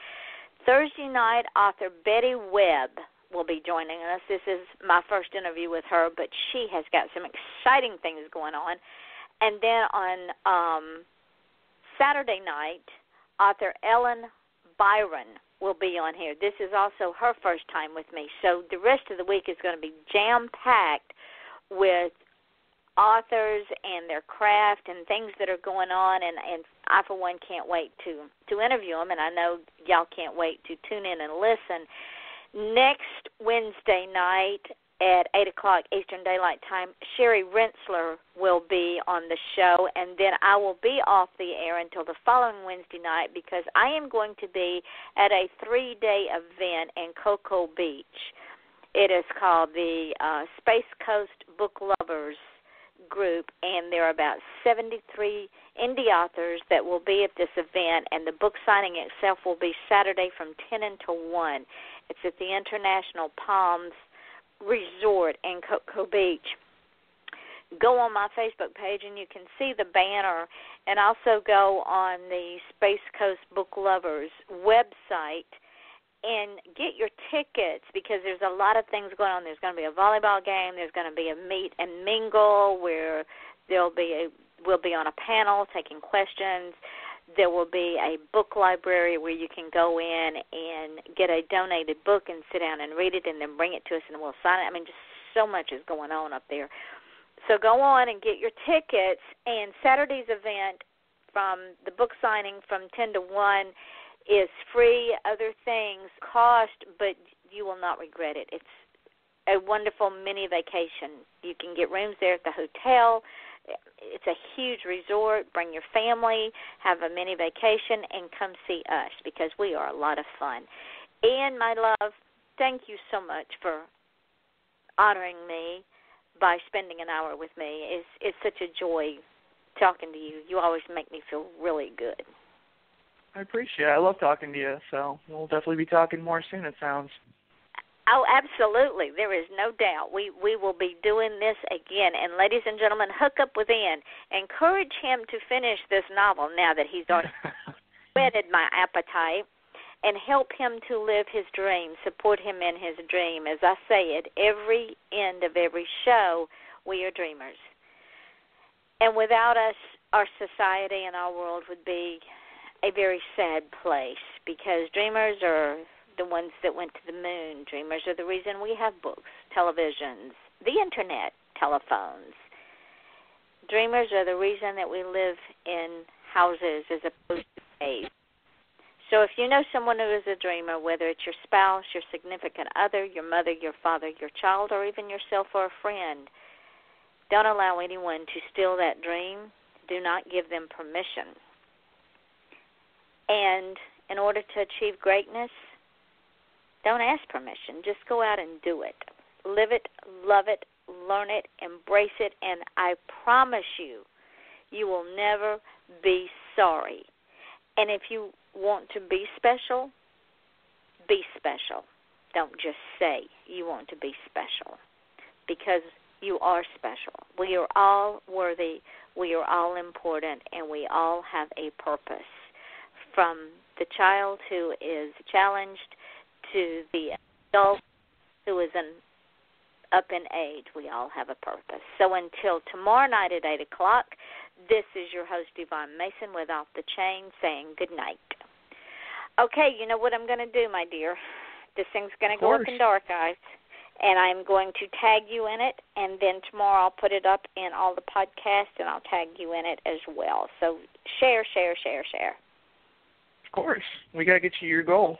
S3: Thursday night, author Betty Webb will be joining us. This is my first interview with her, but she has got some exciting things going on. And then on Saturday night, author Ellen Byron will be on here. This is also her first time with me. So the rest of the week is going to be jam-packed with authors and their craft and things that are going on, and I, for one, can't wait to interview them, and I know y'all can't wait to tune in and listen. Next Wednesday night at 8 o'clock Eastern Daylight Time, Sherry Rensler will be on the show, and then I will be off the air until the following Wednesday night because I am going to be at a 3-day event in Cocoa Beach. It is called the Space Coast Book Lovers Group, and there are about 73 indie authors that will be at this event, and the book signing itself will be Saturday from 10 until 1. It's at the International Palms Resort in Cocoa Beach. Go on my Facebook page and you can see the banner, and also go on the Space Coast Book Lovers website and get your tickets, because there's a lot of things going on. There's going to be a volleyball game. There's going to be a meet and mingle where we'll be on a panel taking questions. There will be a book library where you can go in and get a donated book and sit down and read it and then bring it to us and we'll sign it. I mean, just so much is going on up there. So go on and get your tickets. And Saturday's event, from the book signing from 10 to 1, is free. Other things cost, but you will not regret it. It's a wonderful mini vacation. You can get rooms there at the hotel. It's a huge resort. Bring your family, have a mini vacation, and come see us because we are a lot of fun. Ian, my love, thank you so much for honoring me by spending an hour with me. It's such a joy talking to you. You always make me feel really good.
S4: I appreciate it. I love talking to you, so we'll definitely be talking more soon, it sounds.
S3: Oh, absolutely. There is no doubt. We will be doing this again. And, ladies and gentlemen, hook up with Ian. Encourage him to finish this novel now that he's already whetted my appetite, and help him to live his dream. Support him in his dream. As I say at every end of every show, we are dreamers. And without us, our society and our world would be a very sad place, because dreamers are the ones that went to the moon. Dreamers are the reason we have books, televisions, the internet, telephones. Dreamers are the reason that we live in houses as opposed to caves. So if you know someone who is a dreamer, whether it's your spouse, your significant other, your mother, your father, your child, or even yourself or a friend, don't allow anyone to steal that dream. Do not give them permission. And in order to achieve greatness, don't ask permission. Just go out and do it. Live it, love it, learn it, embrace it, and I promise you, you will never be sorry. And if you want to be special, be special. Don't just say you want to be special, because you are special. We are all worthy, we are all important, and we all have a purpose. From the child who is challenged to the adult who is up in age. We all have a purpose. So until tomorrow night at 8 o'clock, this is your host, Yvonne Mason, with Off the Chain, saying good night. Okay, you know what I'm going to do, my dear? This thing's going to go up in dark, guys, and I'm going to tag you in it, and then tomorrow I'll put it up in all the podcasts, and I'll tag you in it as well. So share.
S4: Of course. We got to get you your goal.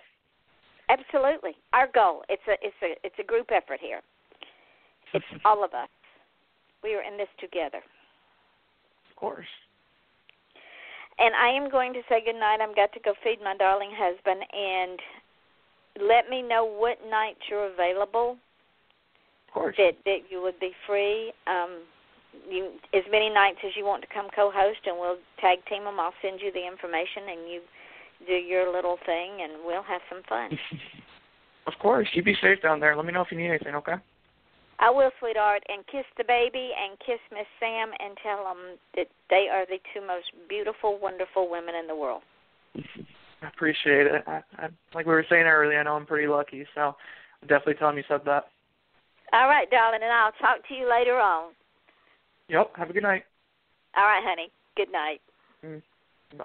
S3: Absolutely. Our goal. It's a group effort here. It's all of us. We are in this together.
S4: Of course.
S3: And I am going to say goodnight. I've got to go feed my darling husband. And let me know what nights you're available.
S4: Of course.
S3: That you would be free. As many nights as you want to come co-host, and we'll tag team them. I'll send you the information, and you do your little thing, and we'll have some fun.
S4: Of course. You be safe down there. Let me know if you need anything, okay?
S3: I will, sweetheart, and kiss the baby and kiss Miss Sam and tell them that they are the two most beautiful, wonderful women in the world.
S4: I appreciate it. I, like we were saying earlier, I know I'm pretty lucky, so I'll definitely tell them you said that.
S3: All right, darling, and I'll talk to you later on.
S4: Yep. Have a good night.
S3: All right, honey. Good night.
S4: Bye.